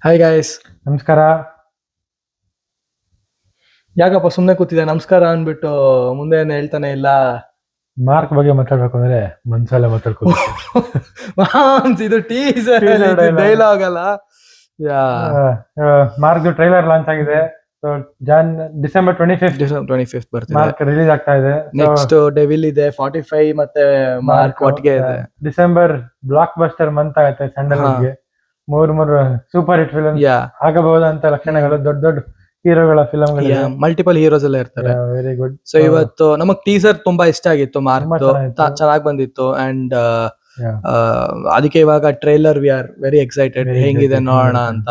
Hi guys. ನಮಸ್ಕಾರ. ಯಾಕಪ್ಪ ಸುಮ್ಮನೆ ಕೂತಿದೆ ನಮಸ್ಕಾರ ಅಂದ್ಬಿಟ್ಟು ಮುಂದೆ ಏನು ಹೇಳ್ತಾನೆ ಇಲ್ಲ. ಮಾರ್ಕ್ ಬಗ್ಗೆ ಮಾತಾಡ್ಬೇಕು ಅಂದ್ರೆ ಮನ್ಸಲ್ಲೇ ಮಾತಾಡ್ಕೋ. ಇದು ಟೀಸರ್ ಡೈಲಾಗ್ ಅಲ್ಲ. ಮಾರ್ಕ್ ಟ್ರೈಲರ್ ಲಾಂಚ್ ಆಗಿದೆ. ಡಿಸೆಂಬರ್ 25th ಬರ್ತಿದೆ. ಮಾರ್ಕ್ ರಿಲೀಸ್ ಆಗ್ತಾ ಇದೆ. ನೆಕ್ಸ್ಟ್ ಡೆವಿಲ್ ಇದೆ, 45 ಮತ್ತೆ ಮಾರ್ಕ್ ಒಟ್ಟಿಗೆ ಇದೆ. ಡಿಸೆಂಬರ್ ಬ್ಲಾಕ್ ಬಸ್ಟರ್ ಮಂತ್ ಆಗುತ್ತೆ ಸ್ಯಾಂಡಲ್ವುಡ್ಗೆ. ಮೂರು ಸೂಪರ್ ಹಿಟ್ ಫಿಲ್ಮ್ ಆಗಬಹುದಂತ ಲಕ್ಷಣಗಳು, ದೊಡ್ಡ ದೊಡ್ಡ ಹೀರೋಗಳ ಫಿಲಮ್, ಮಲ್ಟಿಪಲ್ ಹೀರೋಸ್ ಎಲ್ಲ ಇರ್ತಾರೆ. Very good. ಸೊ ಇವತ್ತು ನಮಗ್ ಟೀಸರ್ ತುಂಬಾ ಇಷ್ಟ ಆಗಿತ್ತು, ಮಾರ್ಕ್ ಚೆನ್ನಾಗಿ ಬಂದಿತ್ತು. ಅಂಡ್ ಅದಕ್ಕೆ ಇವಾಗ trailer we are very excited, ಹೆಂಗಿದೆ ನೋಡೋಣ ಅಂತ.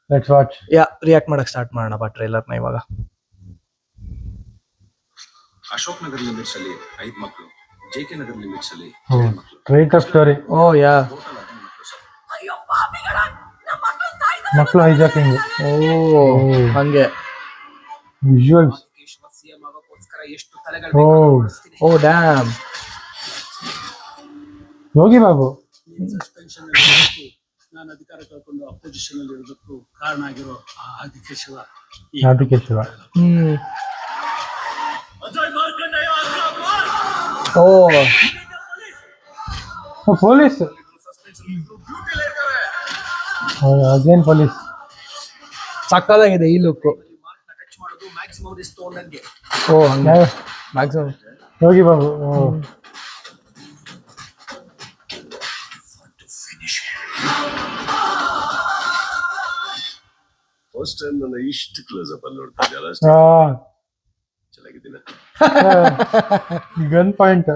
Let's watch. ರಿಯಾಕ್ಟ್ ಮಾಡಕ್ ಸ್ಟಾರ್ಟ್ ಮಾಡೋಣ ಬಾ ಟ್ರೈಲರ್ ನ ಇವಾಗ. ಅಶೋಕ್ ನಗರ್ ಲಿಮಿಟ್ಸ್ ಅಲ್ಲಿ 5 ಮಕ್ಕಳು, ಜೆಕೆ ನಗರ್ ಲಿಮಿಟ್ಸ್ ಅಲ್ಲಿ right of story. Oh yeah, ಮಕ್ಕಳು ಹೈಜಾಕಿಂಗ್. ಓ ಹಂಗೆ visuals. Oh damn, Yogi Babu. ನಾನು ಅಧಿಕಾರ ಕಳ್ಕೊಂಡು ಅಪೋಸಿಷನ್ ಅಲ್ಲಿ ಇರೋದಕ್ಕೂ ಕಾರಣ ಆಗಿರೋ Adikeshava. Oh police. Again police. ಸಕ್ಕದಾಗಿದೆ ಈ ಲುಕ್. ಓ ಹಂಗೆ maximum Yogi Babu. First time ನನ್ನ ಇಷ್ಟು ಕ್ಲೋಸ್ ಅಪ್ ಅಲ್ಲಿ ನೋಡ್ತಾ ಇದ್ದಲ್ಲ, ಚೆನ್ನಾಗಿದ್ದೀನ. Gun point.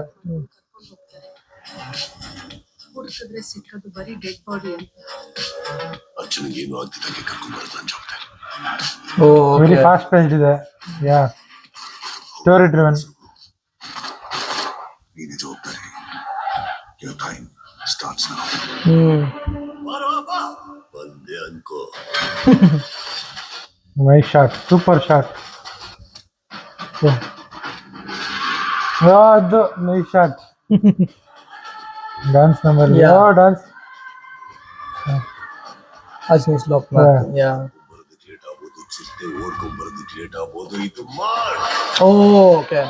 ಹುಡುಕಿದ್ರೆ ಸಿಕ್ಕದು ಬರೀ ಡೆಡ್ ಬಾಡಿ ಅಂತ. ಅಚ್ಚನಿಗೆ ಏನು ಆಗ್ತಿದ್ದಂಗೆ ಕರ್ಕೊಂಡು ಬರೋದು ನನ್ನ ಜವಾಬ್ದಾರಿ. ಓ ವೆರಿ ಫಾಸ್ಟ್ ಪೇಸ್ ಇದೆ. Yeah, story driven. ನೀನೇ ಜವಾಬ್ದಾರಿ. Your time starts now. ಬಂದೆ ಅನ್ಕೋ. Nice shot, super shot. ಅದು nice shot. Dance number. Dance Ashwin Shlok. Yeah, ಬರೋದಕ್ಕೆ ಲೇಟ್ ಆಗ್ಬೋದು, ಚಿಟ್ಟೆ ಓಡ್ಕೊಂಡ್ ಬರೋದಕ್ಕೆ ಲೇಟ್ ಆಗ್ಬೋದು. ಇದು ಮಾಡ್. ಓ ಓಕೆ.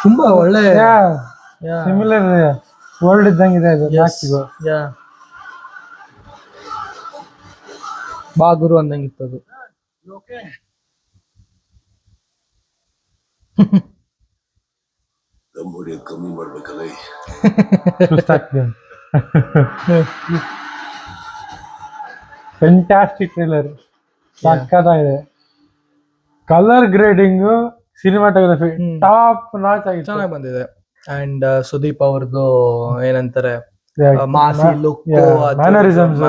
ತುಂಬಾ ಒಳ್ಳೆ ಸಿಮಿಲರ್ ವರ್ಲ್ಡ್ ಇದ್ದಂಗಿದೆ ಇದು. ಯಾ, ಬಾ ಗುರು ಅಂದಂಗಿತ್ತು ಅದು. ದಮ್ ಹೊಡಿಯೋದು ಕಮ್ಮಿ ಮಾಡ್ಬೇಕಲ್ಲ. ಫ್ಯಾಂಟಾಸ್ಟಿಕ್ ಟ್ರೇಲರ್, ಸಕ್ಕತ್ತಾಗಿದೆ. Colour grading, cinematography top notch ಆಗಿದೆ, ಚೆನ್ನಾಗಿ ಬಂದಿದೆ. ಅಂಡ್ ಸುದೀಪ್ ಅವ್ರದ್ದು ಏನಂತಾರೆ massy look, mannerisms,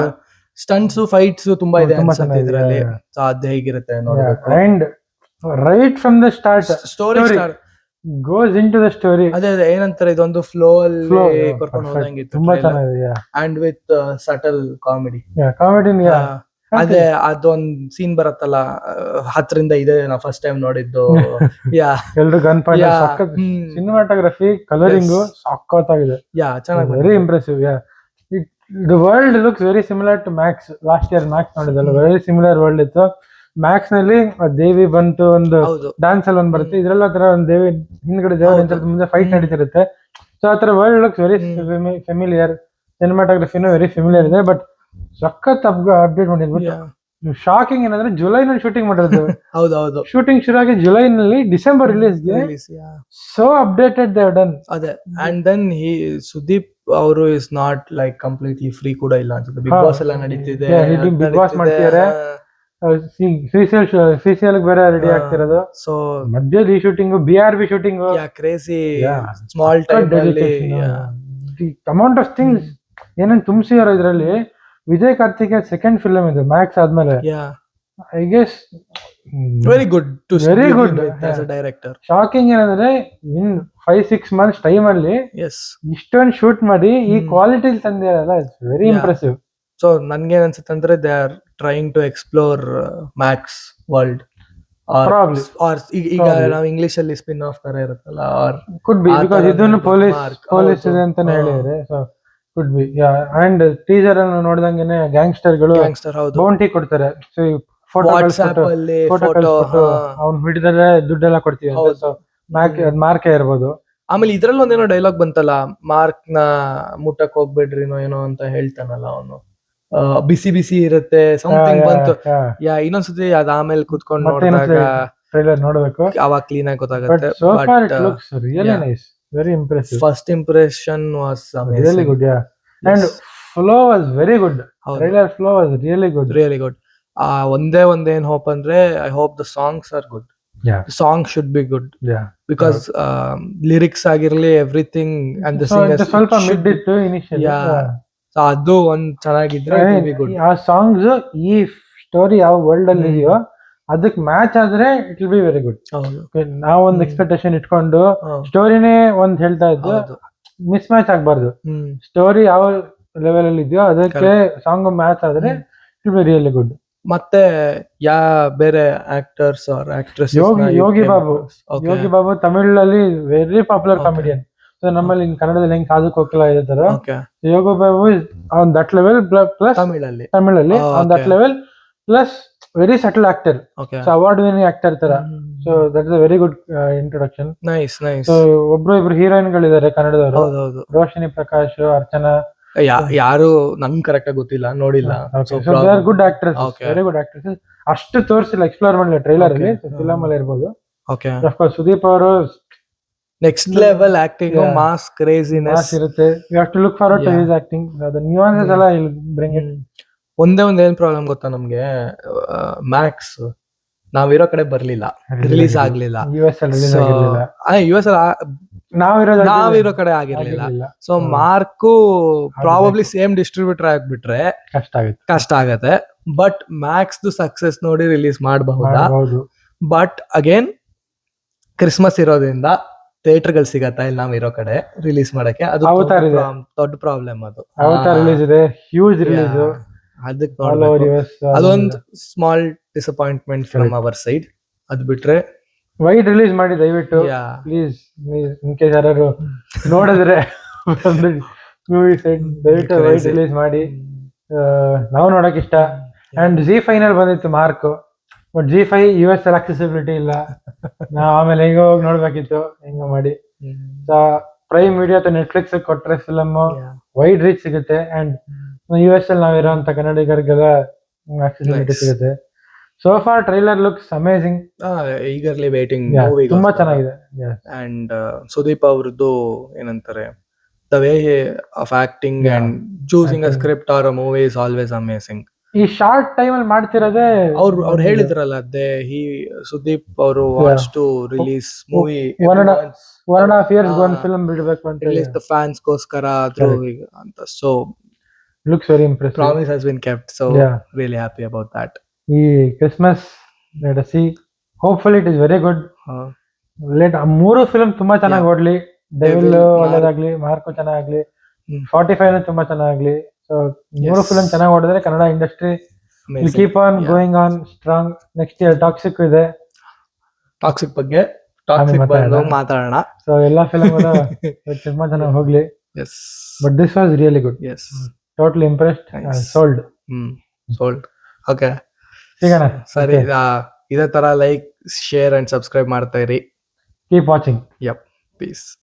stunts, fights ತುಂಬಾ ಇದೆ ಅನ್ಸುತ್ತೆ ಇದ್ರಲ್ಲಿ. ಅದ್ ಹೇಗಿರುತ್ತೆ ನೋಡ್ಬೇಕು. And right from the start story goes into the story. ಅದೇ ಏನಂತಾರೆ, ಇದೊಂದು ಫ್ಲೋ ಅಲ್ಲಿ ಕರ್ಕೊಂಡು ಹೋದಂಗಿತ್ತು. ತುಂಬಾ ಚೆನ್ನಾಗಿದೆ. And with subtle comedy. ಅದೇ ಅದೊಂದ್ ಸೀನ್ ಬರತ್ತಲ್ಲ, ಹತ್ತರಿಂದ ಇದೆ ನಾ ಫಸ್ಟ್ ಟೈಮ್ ನೋಡಿದ್ದು. ಯಾ, ಎಲ್ರು ಗನ್ ಪಾಯಿಂಟ್. ಸಿನಿಮಾಟೋಗ್ರಫಿ, ಕಲರಿಂಗ್ ಸಕ್ಕತ್ತಾಗಿದೆ. ಯಾ, ಚೆನ್ನಾಗಿ, very impressive. Yeah, the world looks very similar to Max. Last year Max ನೋಡಿದಲ್ಲ, ವೆರಿ ಸಿಮಿಲರ್ ವರ್ಲ್ಡ್ ಇತ್ತು. ಮ್ಯಾಕ್ಸ್ ನಲ್ಲಿ ದೇವಿ ಬಂತು, ಒಂದು ಡ್ಯಾನ್ಸ್ ಅಲ್ಲಿ ಒಂದ್ ಬರುತ್ತೆ. ಇದ್ರೆಲ್ಲ ತರ ಒಂದು ದೇವಿ ಹಿಂದ್ಗಡೆ ದೇವ್ರ ಮುಂದೆ ಫೈಟ್ ನಡೀತಿರುತ್ತೆ. ಸೊ ಆತರ ವರ್ಲ್ಡ್ ಲುಕ್ಸ್ ವೆರಿ ಫೆಮಿಲಿಯರ್. ಸಿನಿಮಾಟೋಗ್ರಫಿನೂ ವೆರಿ ಫೆಮಿಲಿಯರ್ ಇದೆ. ಬಟ್ ಸಖತ್ ಅಪ್ಡೇಟ್ ಮಾಡಿದ್ಬಿಟ್ಟು ಶಾಕಿಂಗ್ ಏನಂದ್ರೆ ಜುಲೈನಲ್ಲಿ ಶೂಟಿಂಗ್ ಮಾಡಿರೋದು. ಹೌದೌದು, ಶೂಟಿಂಗ್ ಶುರು ಆಗಿ ಜುಲೈನಲ್ಲಿ ಡಿಸೆಂಬರ್ ರಿಲೀಸ್ಗೆ. So updated they have done. ಅದೇ. ಅಂಡ್ ದೆನ್ ಸುದೀಪ್ ಅವರು is not like completely free ಕೂಡ ಇಲ್ಲ ಅನ್ಸುತ್ತೆ. ಬಿಗ್ ಬಾಸ್ ಎಲ್ಲ ನಡೀತಿದೆ, ಬಿಗ್ ಬಾಸ್ ಮಾಡ್ತಿದ್ದಾರೆ. ಶ್ರೀಶೈಲ್ ಬೇರೆ ರೆಡಿ ಆಗ್ತಿರೋದು. ಸೊ ಮಧ್ಯ shooting, BRB shooting, crazy small time ಅಲ್ಲಿ ಅಮೌಂಟ್ ಆಫ್ ಥಿಂಗ್ಸ್ ಏನೇನ್ ತುಂಬಿಸಿದಾರೆ ಇದ್ರಲ್ಲಿ. ವಿಜಯ್ ಕಾರ್ತಿಕ್ ಸೆಕೆಂಡ್ ಫಿಲ್ಮ್ ಇದು ಮ್ಯಾಕ್ಸ್ ಆದ್ಮೇಲೆ. I guess very good as a director. Shocking ಏನಂದ್ರೆ ಇನ್ 5-6 months ಟೈಮ್ ಅಲ್ಲಿ ಇಷ್ಟೊಂದು ಶೂಟ್ ಮಾಡಿ ಈ ಕ್ವಾಲಿಟಿ ತಂದಿರಲ್ಲ, ಇಟ್ಸ್ ವೆರಿ ಇಂಪ್ರೆಸಿವ್. ಸೊ ನನ್ಗೇನ್ ಅನ್ಸುತ್ತೆ ಅಂದ್ರೆ they are trying to explore Max world. Probably. ಈಗ Probably. ನಾವು ಇಂಗ್ಲಿಷ್ ಅಲ್ಲಿ ಸ್ಪಿನ್ ಆಫ್ ತರ ಇರುತ್ತಲ್ಲ ಆರ್ ಕುಡ್ ಬಿ ಆ ಬಿಕಾಸ್ ತರ ಇದನ್ನು ಇರ್ಬೋದು. Police Mark. ಪೊಲೀಸ್ ಹೌದು. ಇದೆ ಅಂತಾನೆ ಹಾ. ಹೇಳಿದ್ರೆ so could be and teaser ಅನ್ನು ನೋಡಿದಂಗೆನೆ ಗ್ಯಾಂಗ್ಸ್ಟರ್ಗಳು ಗ್ಯಾಂಗ್ಸ್ಟರ್ ಹೌದು. ಬೌಂಟಿ ಕೊಡ್ತಾರೆ ಸೊ ಫೋಟೋ ವಾಟ್ಸ್ಆಪ್ ಅಲ್ಲಿ ಫೋಟೋ ಫೋಟೋ ಕಳ್ಸ್ಬಿಟ್ಟು ಅವ್ನು ಹಿಡಿದರೆ ದುಡ್ಡೆಲ್ಲ ಕೊಡ್ತೀವಿ ಅಂತ ಹೌದು. ಸೊ ಮಾರ್ಕೆ ಇರ್ಬೋದು. ಆಮೇಲೆ ಇದ್ರಲ್ಲಿ ಒಂದೇನೋ ಡೈಲಾಗ್ ಬಂತಲ್ಲ, ಮಾರ್ಕ್ ನ ಮುಟ್ಟಕ್ ಹೋಗ್ಬೇಡ್ರಿನೋ ಏನೋ ಅಂತ ಹೇಳ್ತಾನಲ್ಲ ಅವನು, ಬಿಸಿ ಬಿಸಿ ಇರುತ್ತೆ ಸಮಥಿಂಗ್ ಬಂತು. ಇನ್ನೊಂದ್ಸತಿ ಅದ್ ಆಮೇಲೆ ಕುತ್ಕೊಂಡ್ ಮತ್ತೆ ನೋಡಿದಾಗ ಟ್ರೈಲರ್ ನೋಡ್ಬೇಕು. ಅವಾಗ ಕ್ಲೀನ್ ಆಗಿ ಬಟ್ ಗೊತ್ತಾಗುತ್ತೆ. So far it but looks really yeah. Nice, very impressive, first impression was really good. And flow was very good. ಹೌದು. Trailer flow was really good. Really good. ಒಂದೇನ್ ಹೋಪ್ ಅಂದ್ರೆ, I hope the songs are good. Song should be good because lyrics ಆಗಿರ್ಲಿ everything and the singers ಸ್ವಲ್ಪ mid ಇತ್ತು initially. ಅದು ಒಂದ್ ಚೆನ್ನಾಗಿದ್ರೆ good. ಆ ಸಾಂಗ್ಸ್ ಈ ಸ್ಟೋರಿ ಯಾವ ವರ್ಲ್ಡ್ ಅಲ್ಲಿ ಇದೆಯೋ ಅದಕ್ಕೆ ಮ್ಯಾಚ್ ಆದ್ರೆ it will be very good. ನಾವ್ ಒಂದ್ ಎಕ್ಸ್ಪೆಕ್ಟೇಷನ್ ಇಟ್ಕೊಂಡು ಸ್ಟೋರಿನೇ ಒಂದ್ ಹೇಳ್ತಾ ಇದ್ದು ಮಿಸ್ ಮ್ಯಾಚ್ ಆಗ್ಬಾರ್ದು. ಸ್ಟೋರಿ ಯಾವ ಲೆವೆಲ್ ಅಲ್ಲಿ ಇದೆಯೋ ಅದಕ್ಕೆ ಸಾಂಗ್ ಮ್ಯಾಚ್ ಆದ್ರೆ it will be really good. ಮತ್ತೆ ಬೇರೆ actors are actress? Yogi Babu ತಮಿಳಲ್ಲಿ ವೆರಿ ಪಾಪ್ಯುಲರ್ ಕಾಮಿಡಿಯನ್. ಸೊ ನಮ್ಮಲ್ಲಿ ಕನ್ನಡದಲ್ಲಿ ಹೆಂಗ್ ಸಾಧು ಕೋಕಿಲ ಇದೆ ತರ Yogi Babu on that level plus ತಮಿಳಲ್ಲಿ on that level plus very subtle actor. So award winning actor ತರ. So that is a very good introduction. Nice nice. So ಇಬ್ರು heroine ಗಳಿದ್ದಾರೆ ಕನ್ನಡದವರು, Roshini Prakash, Archana. ಯಾರು ನಂಗ್ ಕರೆಕ್ಟ್ ಆಗಿ ಗೊತ್ತಿಲ್ಲ, ನೋಡಿಲ್ಲ. Good actress, very good actress. ಅಷ್ಟು ತೋರಿಸಿಲ್ಲ, ಎಕ್ಸ್ಪ್ಲೋರ್ ಮಾಡಿಲ್ಲ ಟ್ರೈಲರ್ ಅಲ್ಲಿ. ಫಿಲಮ್ ಅಲ್ಲಿ ಇರ್ಬೋದು. ಸುದೀಪ್ ಅವರು next level acting, mass craziness ಇರುತ್ತೆ. You have to look forward to his acting. The nuances ಎಲ್ಲ ಬ್ರಿಂಗ್ ಇಟ್. ಏನ್ ಪ್ರಾಬ್ಲಮ್ ಗೊತ್ತಾ ನಮ್ಗೆ, ಮ್ಯಾಕ್ಸ್ ನಾವಿರೋ ಕಡೆ ಬರ್ಲಿಲ್ಲ, ರಿಲೀಸ್ ಆಗ್ಲಿಲ್ಲ. US ಅಲ್ಲಿ ರಿಲೀಸ್ ಆಗಿರಲಿಲ್ಲ. US ನಾವಿರೋ ಕಡೆ ಆಗಿರ್ಲಿಲ್ಲ. So Mark probably same distributor ಆಗ್ಬಿಟ್ರೆ ಕಷ್ಟ ಆಗತ್ತೆ. ಬಟ್ ಮ್ಯಾಕ್ಸ್ ಸಕ್ಸಸ್ ನೋಡಿ ರಿಲೀಸ್ ಮಾಡಬಹುದಾ? ಬಟ್ ಅಗೇನ್ ಕ್ರಿಸ್ಮಸ್ ಇರೋದ್ರಿಂದ ಥಿಯೇಟರ್ ಗಳು ಸಿಗತ್ತಾ ಇಲ್ಲ ನಾವಿರೋ ಕಡೆ ರಿಲೀಸ್ ಮಾಡಕ್ಕೆ? ಅದು ದೊಡ್ಡ ಪ್ರಾಬ್ಲಮ್. ಅದು ರಿಲೀಸ್ ಇದೆ, ಹ್ಯೂಜ್ ರಿಲೀಸ್. ಅದೊಂದು small disappointment from our side. ಅದ್ ಬಿಟ್ರೆ ವೈಡ್ ರಿಲೀಸ್ ಮಾಡಿ ದಯವಿಟ್ಟು ಪ್ಲೀಸ್. ಇನ್ ಕೇಸ್ ಯಾರು ನೋಡಿದ್ರೆ ಮೂವಿ ಸೈಡ್ ದಯವಿಟ್ಟು ವೈಡ್ ರಿಲೀಸ್ ಮಾಡಿ. ನಾವು ನೋಡಕ್ ಇಷ್ಟ. ಅಂಡ್ ZEE5 ನಲ್ಲಿ ಬಂದಿತ್ತು ಮಾರ್ಕ್, ಬಟ್ ZEE5 US ಅಲ್ಲಿ ಅಕ್ಸೆಸಿಬಿಲಿಟಿ ಇಲ್ಲ. ನಾವ್ ಆಮೇಲೆ ಹೆಂಗೋ ಹೋಗಿ ನೋಡ್ಬೇಕಿತ್ತು, ಹೆಂಗೋ ಮಾಡಿ. ಪ್ರೈಮ್ ವಿಡಿಯೋ ಅಥವಾ ನೆಟ್ಫ್ಲಿಕ್ಸ್ ಕೊಟ್ರೆ ಫಿಲಮ್ ವೈಡ್ ರೀಚ್ ಸಿಗುತ್ತೆ. ಅಂಡ್ US ಅಲ್ಲಿ ನಾವಿರೋಂತ ಕನ್ನಡಿಗರಿಗೆಲ್ಲ ಅಕ್ಸೆಸಿಬಿಲಿಟಿ ಸಿಗುತ್ತೆ. So far trailer looks amazing. Eagerly waiting. ತುಂಬಾ ಚೆನ್ನಾಗಿದೆ. ಅಂಡ್ ಸುದೀಪ್ ಅವ್ರದ್ದು ಏನಂತಾರೆ, the way of acting and choosing a script are a movie is always amazing. ಈ ಶಾರ್ಟ್ ಟೈಮ್ ಅಲ್ಲಿ ಮಾಡ್ತಿರೋದೇ ಅವ್ರು ಹೇಳಿದ್ರಲ್ಲ, ಸುದೀಪ್ ಅವರು wants to release movie 1.5 years ಒಂದು ಫಿಲ್ಮ್ ಬಿಡಬೇಕು ಅಂತ ರಿಲೀಸ್ ದ ಫ್ಯಾನ್ಸ್ ಗೋಸ್ಕರ ಆದ್ರೂ ಅಂತ. So looks very impressive. Promise has been kept. So really happy about that. ಈ Christmas let us see. Hopefully it is very good. Late ಮೂರು film ತುಂಬಾ ಚೆನ್ನಾಗಿ ಓಡ್ಲಿ. ಡೆವಿಲ್ ಒಳ್ಳೇದಾಗ್ಲಿ, ಮಾರ್ಕೋ ಚೆನ್ನಾಗ್ಲಿ, 45 ತುಂಬಾ ಚೆನ್ನಾಗ್ಲಿ. ಸೊ ಮೂರು ಫಿಲ್ಮ್ ಚೆನ್ನಾಗಿ ಓಡಿದ್ರೆ Kannada industry will keep on going on strong. Next year Toxic ಇದೆ. ಟಾಕ್ಸಿಕ್ ಬಗ್ಗೆ ಮಾತಾಡೋಣ. ಸೊ ಎಲ್ಲಾ ಫಿಲ್ಮ್ಗಳು ತುಂಬಾ ಚೆನ್ನಾಗಿ ಹೋಗ್ಲಿ. Yes. But this was really good. Yes. Totally impressed. Nice. Sold. Sold. Okay. ಸಿಗೋಣ. ಸರಿ, ಇದೇ ತರ ಲೈಕ್, ಶೇರ್ ಅಂಡ್ ಸಬ್ಸ್ಕ್ರೈಬ್ ಮಾಡ್ತಾ ಇರಿ. Keep watching. Yep. Peace.